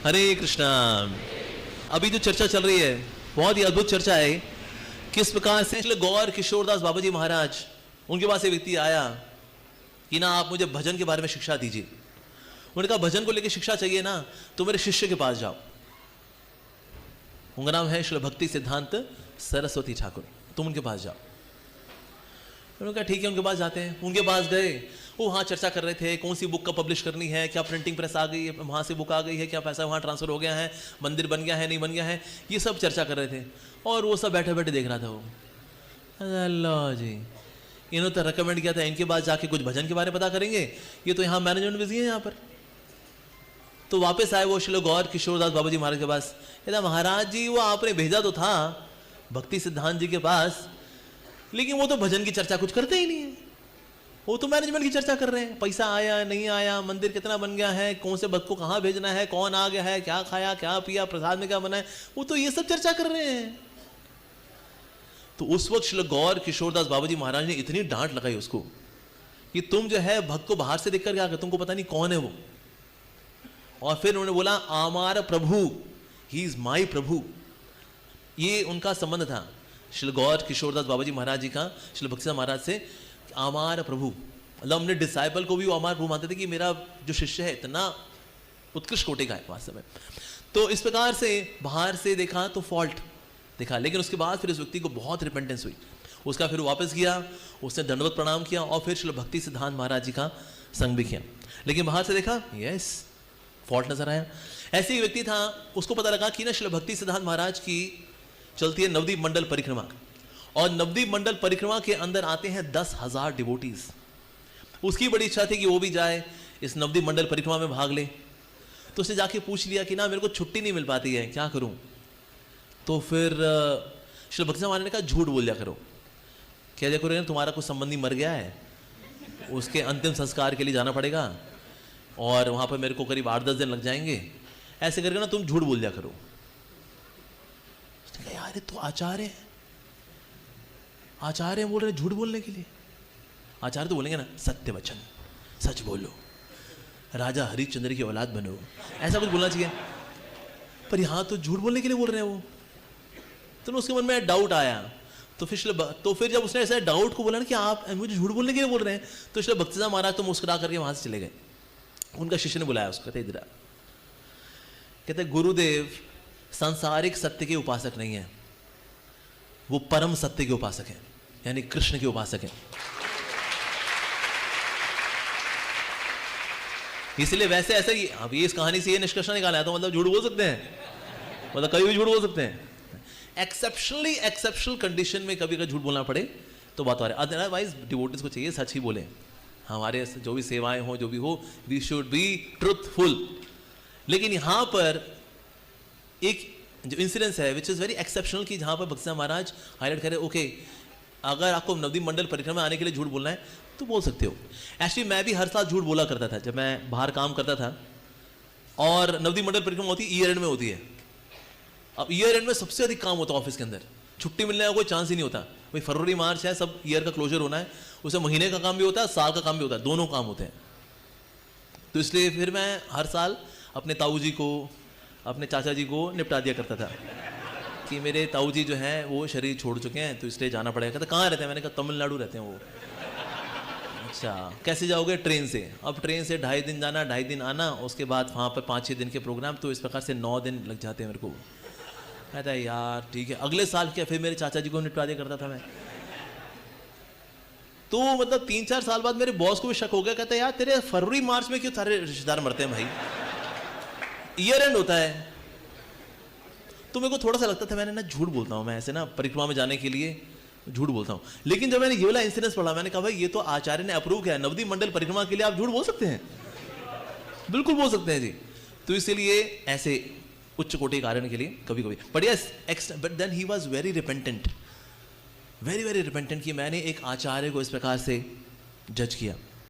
हरे कृष्णा। अभी जो चर्चा चल रही है बहुत ही अद्भुत चर्चा है। किस प्रकार से गौर किशोरदास बाबा जी महाराज, उनके पास एक व्यक्ति आया कि ना आप मुझे भजन के बारे में शिक्षा दीजिए। उन्होंने कहा भजन को लेकर शिक्षा चाहिए ना तो मेरे शिष्य के पास जाओ। उनका नाम है श्री भक्ति सिद्धांत सरस्वती ठाकुर, तुम उनके पास जाओ। उन्होंने कहा ठीक है, उनके पास जाते हैं। उनके पास गए, वो वहाँ चर्चा कर रहे थे कौन सी बुक का पब्लिश करनी है, क्या प्रिंटिंग प्रेस आ गई है, वहाँ से बुक आ गई है, क्या पैसा वहाँ ट्रांसफर हो गया है, मंदिर बन गया है नहीं बन गया है, ये सब चर्चा कर रहे थे। और वो सब बैठे बैठे देख रहा था वो। अल्लाह जी, इन्होंने तो रिकमेंड किया था इनके पास जाके कुछ भजन के बारे में पता करेंगे, ये तो यहाँ मैनेजमेंट बिजी है यहाँ पर। तो वापस आए वो श्री गौर किशोरदास बाबा जी महाराज के पास। कहता महाराज जी वो आपने भेजा तो था भक्ति सिद्धांत जी के पास, लेकिन वो तो भजन की चर्चा कुछ करते ही नहीं है, वो तो मैनेजमेंट की चर्चा कर रहे हैं। पैसा आया नहीं आया, मंदिर कितना बन गया है, कौन से भक्त को कहाँ भेजना है, कौन आ गया है, क्या खाया क्या पिया, प्रसाद में क्या बना है, वो तो ये सब चर्चा कर रहे हैं। तो उस वक्त श्री गौर किशोरदास बाबा जी महाराज ने इतनी डांट लगाई उसको कि तुम जो है भक्त को बाहर से देखकर क्या कर, तुमको पता नहीं कौन है वो। और फिर उन्होंने बोला आमार प्रभु, ही इज माई प्रभु। ये उनका संबंध था श्री गौर किशोरदास बाबा जी महाराज जी का श्री भक्ति महाराज से। आमार प्रभु मतलब हमने डिसाइपल को भी वो आमार प्रभु मानते थे कि मेरा जो शिष्य है इतना उत्कृष्ट कोटि का है वास्तव में। तो इस प्रकार से बाहर से देखा तो फॉल्ट देखा, लेकिन उसके बाद फिर उस व्यक्ति को बहुत रिपेंटेंस हुई। उसका फिर वापस गया, उसने दंडवत प्रणाम किया और फिर श्री भक्ति सिद्धांत महाराज जी का संग भी किया। लेकिन बाहर से देखा यस फॉल्ट नजर आया। ऐसे ही व्यक्ति था, उसको पता लगा कि ना श्री भक्ति सिद्धांत महाराज की चलती है नवदीप मंडल परिक्रमा, और नवदीप मंडल परिक्रमा के अंदर आते हैं 10,000 डिवोटीज। उसकी बड़ी इच्छा थी कि वो भी जाए इस नवदीप मंडल परिक्रमा में भाग ले। तो उसने जाके पूछ लिया कि ना मेरे को छुट्टी नहीं मिल पाती है, क्या करूं। तो फिर श्री भक्ति महाराज ने कहा झूठ बोल दिया करो। क्या दिया करो, तुम्हारा कुछ संबंधी मर गया है, उसके अंतिम संस्कार के लिए जाना पड़ेगा और वहां पर मेरे को करीब 8-10 दिन लग जाएंगे, ऐसे करके ना तुम झूठ बोल दिया करो। उसने कहा यार तो आचार्य बोल रहे झूठ बोलने के लिए। आचार्य तो बोलेंगे ना सत्य वचन, सच बोलो, राजा हरिश्चंद्र की औलाद बनो, ऐसा कुछ बोलना चाहिए। पर यहां तो झूठ बोलने के लिए बोल रहे हैं वो। तो उसके मन में डाउट आया। तो फिर जब उसने ऐसा डाउट को बोला ना कि आप मुझे झूठ बोलने के लिए बोल रहे हैं, तो इसलिए भक्ति सिद्धांत महाराज तो मुस्कुरा करके वहां से चले गए। उनका शिष्य ने बुलाया उसको, कहते इधर। कहते गुरुदेव सांसारिक सत्य के उपासक नहीं है, वो परम सत्य के उपासक हैं, यानी कृष्ण के उपासक हैं। इसलिए वैसे ऐसा ही अब ये इस कहानी से ये निष्कर्ष निकाला है तो मतलब झूठ बोल सकते हैं, मतलब कभी भी झूठ बोल सकते हैं। एक्सेप्शनल कंडीशन में कभी कभी झूठ बोलना पड़े तो बात आ रही है। अदरवाइज डिवोटीज को चाहिए सच ही बोले। हमारे जो भी सेवाएं हो जो भी हो, वी शुड बी ट्रुथफुल। लेकिन यहां पर एक जो इंसिडेंस है विच इज वेरी एक्सेप्शनल कि जहां पर भक्ति महाराज हाईलाइट करें ओके अगर आपको नवदीप मंडल परिक्रमा आने के लिए झूठ बोलना है तो बोल सकते हो। एक्चुअली मैं भी हर साल झूठ बोला करता था जब मैं बाहर काम करता था, और नवदीप मंडल परिक्रमा होती है ईयर एंड में होती है। अब ईयर एंड में सबसे अधिक काम होता है ऑफिस के अंदर, छुट्टी मिलने का कोई चांस ही नहीं होता। भाई फरवरी मार्च है, सब ईयर का क्लोजर होना है, उसे महीने का काम भी होता है, साल का काम भी होता है, दोनों काम होते हैं। तो इसलिए फिर मैं हर साल अपने ताऊ जी को अपने चाचा जी को निपटा दिया करता था कि मेरे ताऊ जी जो हैं वो शरीर छोड़ चुके हैं तो इसलिए जाना पड़ेगा। कहते कहाँ रहते हैं, मैंने कहा तमिलनाडु रहते हैं वो। अच्छा कैसे जाओगे, ट्रेन से। अब ट्रेन से 2.5 दिन जाना 2.5 दिन आना, उसके बाद वहाँ पर 5-6 दिन के प्रोग्राम, तो इस प्रकार से 9 दिन लग जाते हैं मेरे को। कहता है यार ठीक है। अगले साल क्या फिर मेरे चाचा जी को निपटा दिया करता था मैं। तो मतलब 3-4 साल बाद मेरे बॉस को भी शक हो गया। कहता है यार तेरे फरवरी मार्च में क्यों सारे रिश्तेदार मरते हैं भाई, ईयर एंड होता है। तो मेरे को थोड़ा सा लगता था मैंने ना झूठ बोलता हूँ मैं ऐसे ना परिक्रमा में जाने के लिए झूठ बोलता हूँ। लेकिन जब मैंने ये वाला इंसिडेंस पढ़ा मैंने कहा भाई ये तो आचार्य ने अप्रूव किया है, नवदीप मंडल परिक्रमा के लिए आप झूठ बोल सकते हैं, बिल्कुल बोल सकते हैं जी। तो इसलिए ऐसे उच्च कोटि कारण के लिए कभी कभी, but yes but then he was very repentant, very very repentant कि मैंने एक आचार्य को इस प्रकार से जज किया।